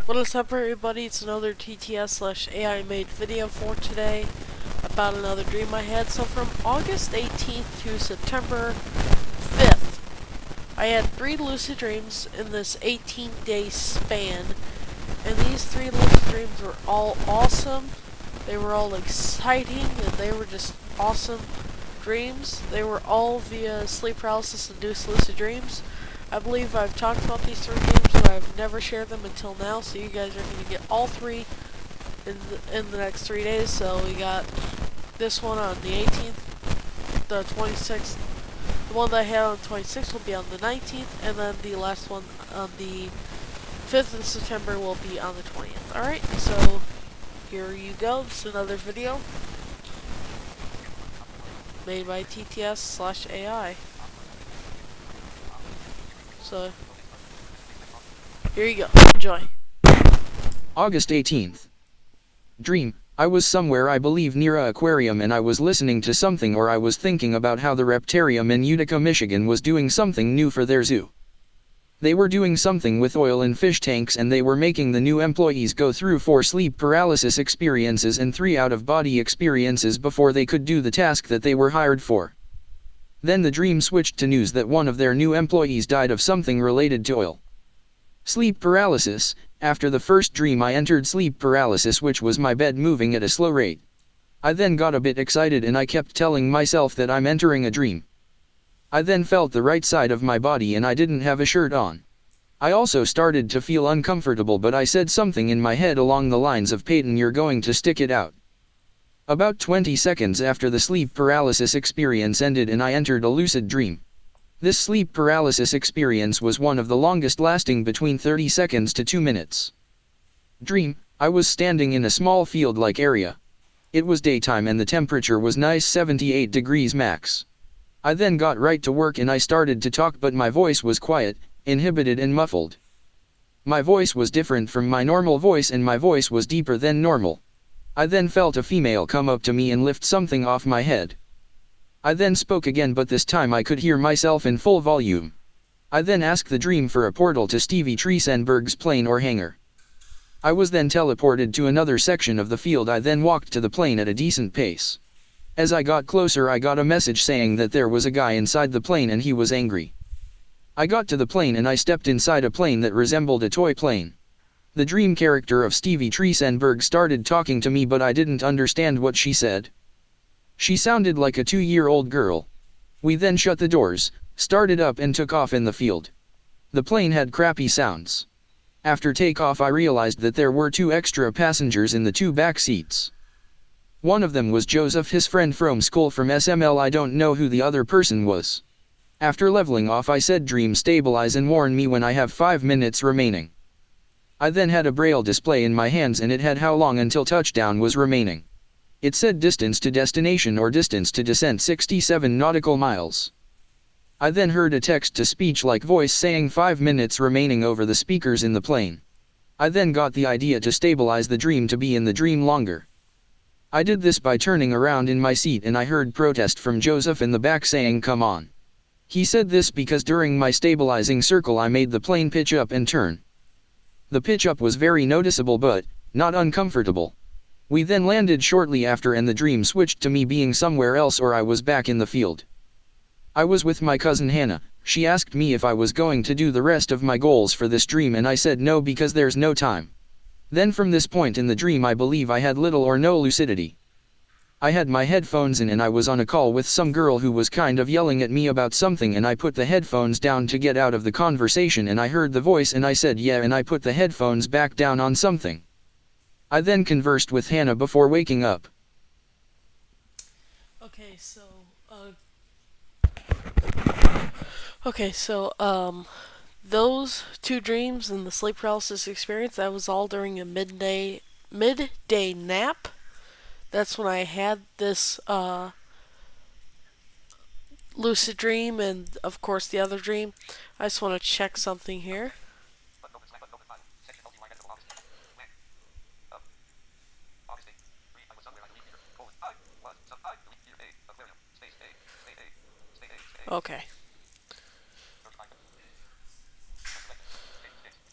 What is up, everybody? It's another TTS/AI made video for today about another dream I had. So from August 18th to September 5th, I had 3 lucid dreams in this 18-day span, and these 3 lucid dreams were all awesome. They were all exciting, and they were just awesome dreams. They were all via sleep paralysis induced lucid dreams. I believe I've talked about these 3 games, but I've never shared them until now, so you guys are going to get all 3 in the next 3 days. So we got this one on the 18th, the 26th, the one that I had on the 26th will be on the 19th, and then the last one on the 5th of September will be on the 20th. Alright, so here you go. This is another video made by TTS/AI. So, here you go. Enjoy. August 18th. Dream. I was somewhere, I believe near a aquarium, and I was listening to something, or I was thinking about how the Reptarium in Utica, Michigan was doing something new for their zoo. They were doing something with oil and fish tanks, and they were making the new employees go through 4 sleep paralysis experiences and 3 out-of-body experiences before they could do the task that they were hired for. Then the dream switched to news that one of their new employees died of something related to oil. Sleep paralysis. After the first dream I entered sleep paralysis, which was my bed moving at a slow rate. I then got a bit excited and I kept telling myself that I'm entering a dream. I then felt the right side of my body and I didn't have a shirt on. I also started to feel uncomfortable, but I said something in my head along the lines of, "Peyton, you're going to stick it out." About 20 seconds after the sleep paralysis experience ended and I entered a lucid dream. This sleep paralysis experience was one of the longest, lasting between 30 seconds to 2 minutes. Dream. I was standing in a small field-like area. It was daytime and the temperature was nice, 78 degrees max. I then got right to work and I started to talk, but my voice was quiet, inhibited and muffled. My voice was different from my normal voice and my voice was deeper than normal. I then felt a female come up to me and lift something off my head. I then spoke again, but this time I could hear myself in full volume. I then asked the dream for a portal to Stevie Triesenberg's plane or hangar. I was then teleported to another section of the field. I then walked to the plane at a decent pace. As I got closer, I got a message saying that there was a guy inside the plane and he was angry. I got to the plane and I stepped inside a plane that resembled a toy plane. The dream character of Stevie Triesenberg started talking to me, but I didn't understand what she said. She sounded like a 2-year-old girl. We then shut the doors, started up and took off in the field. The plane had crappy sounds. After takeoff I realized that there were 2 extra passengers in the 2 back seats. One of them was Joseph, his friend from school from SML. I don't know who the other person was. After leveling off I said, "Dream, stabilize and warn me when I have 5 minutes remaining." I then had a braille display in my hands and it had how long until touchdown was remaining. It said distance to destination or distance to descent 67 nautical miles. I then heard a text-to-speech like voice saying 5 minutes remaining over the speakers in the plane. I then got the idea to stabilize the dream to be in the dream longer. I did this by turning around in my seat and I heard protest from Joseph in the back saying, "Come on." He said this because during my stabilizing circle I made the plane pitch up and turn. The pitch up was very noticeable but not uncomfortable. We then landed shortly after and the dream switched to me being somewhere else, or I was back in the field. I was with my cousin Hannah. She asked me if I was going to do the rest of my goals for this dream and I said no because there's no time. Then from this point in the dream I believe I had little or no lucidity. I had my headphones in and I was on a call with some girl who was kind of yelling at me about something, and I put the headphones down to get out of the conversation and I heard the voice and I said yeah and I put the headphones back down on something. I then conversed with Hannah before waking up. Okay, so those 2 dreams and the sleep paralysis experience, that was all during a midday nap. That's when I had this lucid dream and of course the other dream. I just want to check something here. Okay.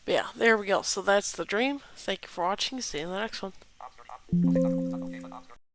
But yeah, there we go. So that's the dream. Thank you for watching. See you in the next one.